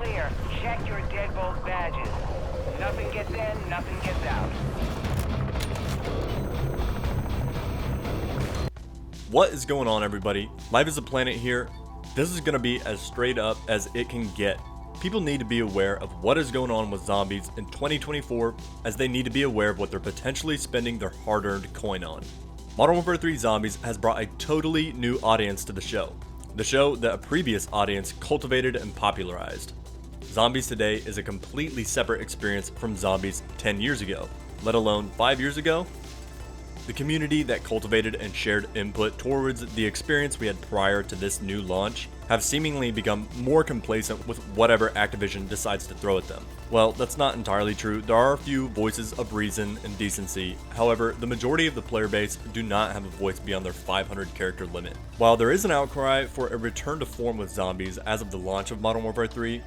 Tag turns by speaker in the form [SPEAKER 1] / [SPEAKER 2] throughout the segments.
[SPEAKER 1] clear. Check your deadbolt badges. Nothing gets in, nothing gets out.
[SPEAKER 2] What is going on, everybody? Lifeisaplanet here. This is going to be as straight up as it can get. People need to be aware of what is going on with zombies in 2024, as they need to be aware of what they're potentially spending their hard-earned coin on. Modern Warfare 3 Zombies has brought a totally new audience to the show that a previous audience cultivated and popularized. Zombies today is a completely separate experience from zombies 10 years ago, let alone 5 years ago. The community that cultivated and shared input towards the experience we had prior to this new launch have seemingly become more complacent with whatever Activision decides to throw at them. Well, that's not entirely true. There are a few voices of reason and decency. However, the majority of the player base do not have a voice beyond their 500 character limit. While there is an outcry for a return to form with zombies as of the launch of Modern Warfare 3,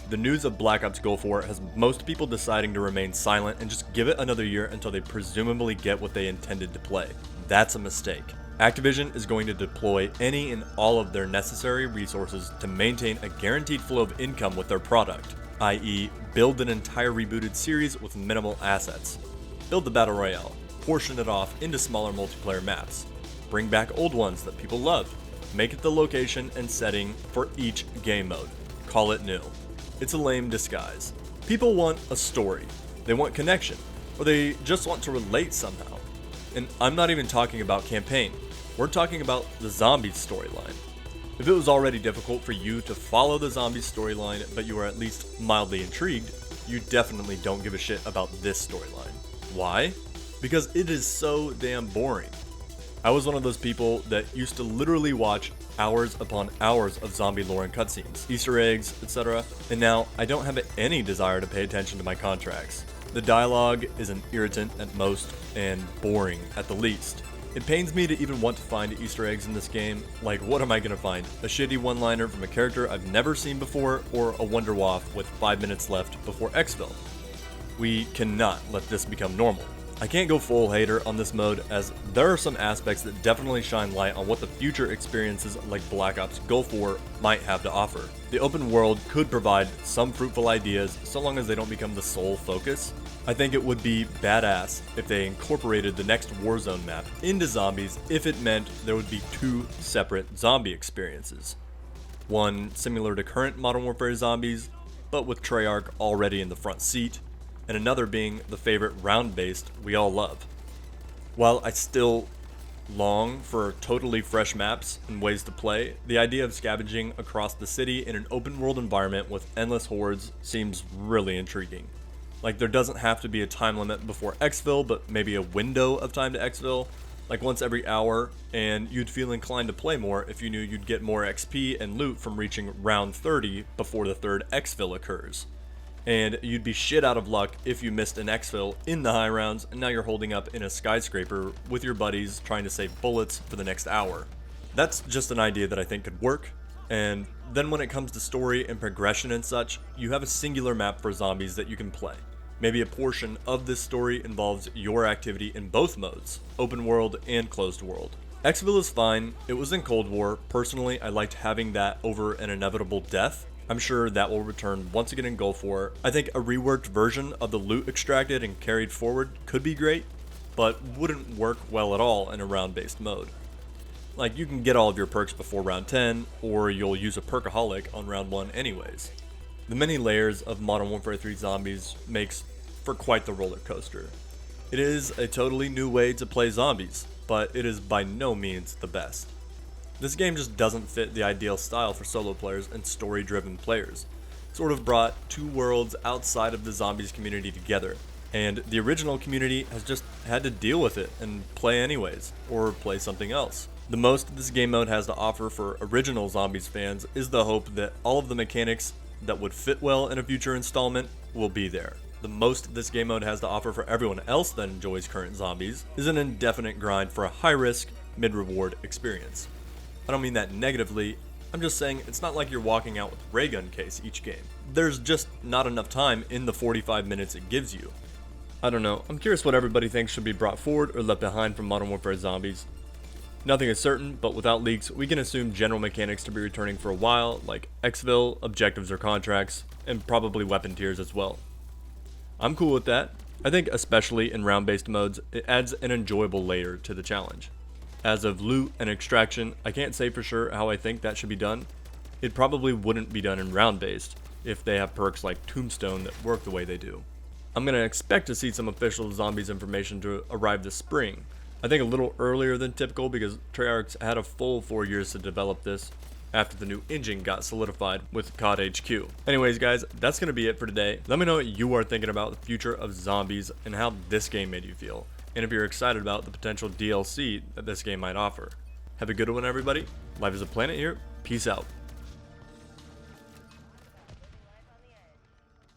[SPEAKER 2] the news of Black Ops Gulf War has most people deciding to remain silent and just give it another year until they presumably get what they intended to play. That's a mistake. Activision is going to deploy any and all of their necessary resources to maintain a guaranteed flow of income with their product, i.e. build an entire rebooted series with minimal assets. Build the Battle Royale, portion it off into smaller multiplayer maps, bring back old ones that people love, make it the location and setting for each game mode, call it new. It's a lame disguise. People want a story, they want connection, or they just want to relate somehow. And I'm not even talking about campaign, we're talking about the zombies storyline. If it was already difficult for you to follow the zombies storyline, but you are at least mildly intrigued, you definitely don't give a shit about this storyline. Why? Because it is so damn boring. I was one of those people that used to literally watch hours upon hours of zombie lore and cutscenes, Easter eggs, etc. And now I don't have any desire to pay attention to my contracts. The dialogue is an irritant at most and boring at the least. It pains me to even want to find Easter eggs in this game. Like, what am I gonna find? A shitty one-liner from a character I've never seen before, or a wonder waff with 5 minutes left before exfil? We cannot let this become normal. I can't go full hater on this mode, as there are some aspects that definitely shine light on what the future experiences like Black Ops Gulf War might have to offer. The open world could provide some fruitful ideas so long as they don't become the sole focus. I think it would be badass if they incorporated the next Warzone map into zombies if it meant there would be two separate zombie experiences. One similar to current Modern Warfare Zombies, but with Treyarch already in the front seat, and another being the favorite round-based we all love. While I still long for totally fresh maps and ways to play, the idea of scavenging across the city in an open-world environment with endless hordes seems really intriguing. Like, there doesn't have to be a time limit before exfil, but maybe a window of time to exfil, like once every hour, and you'd feel inclined to play more if you knew you'd get more XP and loot from reaching round 30 before the third exfil occurs. And you'd be shit out of luck if you missed an exfil in the high rounds and now you're holding up in a skyscraper with your buddies trying to save bullets for the next hour. That's just an idea that I think could work. And then when it comes to story and progression and such, you have a singular map for zombies that you can play. Maybe a portion of this story involves your activity in both modes, open world and closed world. Exfil is fine, it was in Cold War. Personally, I liked having that over an inevitable death. I'm sure that will return once again in Gulf War. I think a reworked version of the loot extracted and carried forward could be great, but wouldn't work well at all in a round-based mode. Like, you can get all of your perks before round 10, or you'll use a perkaholic on round 1 anyways. The many layers of Modern Warfare 3 Zombies makes for quite the roller coaster. It is a totally new way to play zombies, but it is by no means the best. This game just doesn't fit the ideal style for solo players and story-driven players. Sort of brought two worlds outside of the zombies community together, and the original community has just had to deal with it and play anyways, or play something else. The most this game mode has to offer for original zombies fans is the hope that all of the mechanics that would fit well in a future installment will be there. The most this game mode has to offer for everyone else that enjoys current zombies is an indefinite grind for a high-risk, mid-reward experience. I don't mean that negatively, I'm just saying it's not like you're walking out with a ray gun case each game. There's just not enough time in the 45 minutes it gives you. I don't know, I'm curious what everybody thinks should be brought forward or left behind from Modern Warfare Zombies. Nothing is certain, but without leaks, we can assume general mechanics to be returning for a while, like exfil, objectives or contracts, and probably weapon tiers as well. I'm cool with that. I think especially in round-based modes, it adds an enjoyable layer to the challenge. As of loot and extraction, I can't say for sure how I think that should be done. It probably wouldn't be done in round-based if they have perks like Tombstone that work the way they do. I'm going to expect to see some official zombies information to arrive this spring. I think a little earlier than typical because Treyarch's had a full 4 years to develop this after the new engine got solidified with COD HQ. Anyways guys, that's going to be it for today. Let me know what you are thinking about the future of zombies and how this game made you feel, and if you're excited about the potential DLC that this game might offer. Have a good one everybody. Life is a Planet here. Peace out.